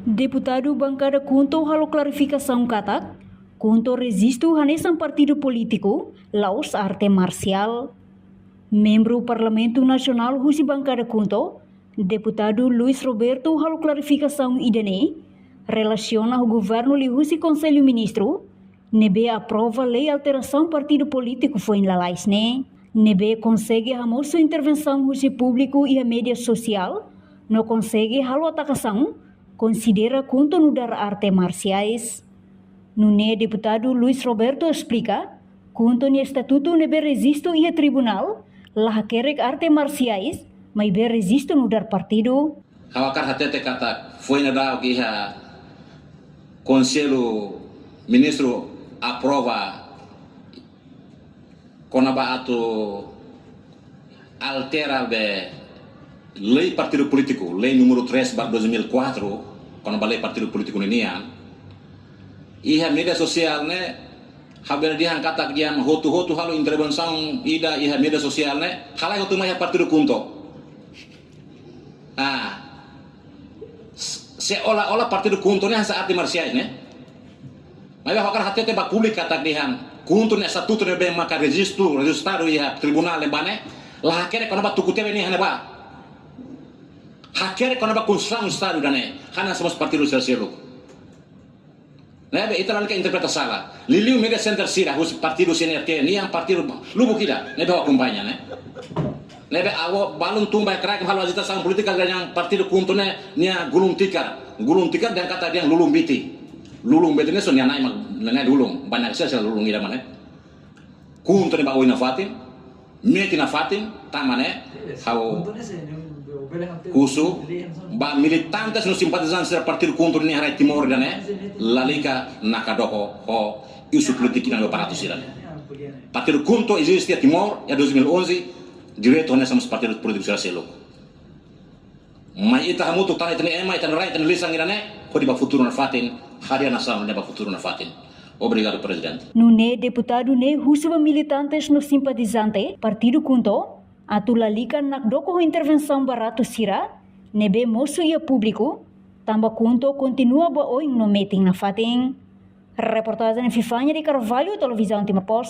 Deputado bancada Kunto halo clarificação katak, Kunto resisto hanesan partido político, laos arte marcial. Membro Parlamento Nacional Husi bancada Kunto, Deputado Luiz Roberto halo clarificação idene, relaciona o governo li Husi Conselho Ministro, nebe aprova lei alteração partido político foi em lalais ne, nebe consegue hamor sua intervenção Husi público e a mídia social, não consegue halo atacação, considera Kunto nudar arte marciais. Nune deputado Luiz Roberto explica, Kunto ni estatuto nebe resisto e tribunal, lah kerek arte marciais, mas be resisto nudar partido. Hawakar hatete kata foi na dao que a Conselho Ministro aprova konaba ato altera be lei partido político, lei número 3/2004, konaba lei partido político ninian. Iha media sosial ne haber dihan kata kiam hotu halo intervenção ida iha media sosial ne halai hotu maya partido Kunto. Seolah-olah partido Kunto ni hasa arti marsiais ne. Mas hokar hatete ba publik kata dihan Kunto ni estatuto ne be maka registrado iha tribunal ne bane lah kere konaba tukutebe ni hanaba. Hakere konaba construção estado dane hana somos partido sosial. Nebe italan ke interpreta salah. Liliu media center sira hus partido CNRT ni yang partido lubu kida nebe akumpanya ne. Nebe awo balun tumbai krak halo agita sang politika yang partido Kunto ne nia gulung tikar dan kata dia lulung biti ne so nia nai nai lulung banyak saya lulung ida mane Kunto ne ba oina fatin meti na fatin tamane hao kusu ba militantes no simpatizantes del partido Kunto ni harai Timor dane lalika nakadoko ho isu politik na aparato sirane partido Kunto existe a Timor ya 2011 direto nessa partido político selo. Mas ita hamutu tanah itu ema ita rai ita lisang irane ko di ba futuro na fatin haria nasam ne ba futuro na fatin. Obrigado presidente. Nune deputado ne husuba militantes no simpatizante partido Kunto atulalika nakdoko intervenção barato sira nebe moço ia público tamba Kunto continua ba oing no meeting na fatin. Reportagem Fifanya de Carvalho, Televisão Timor Post.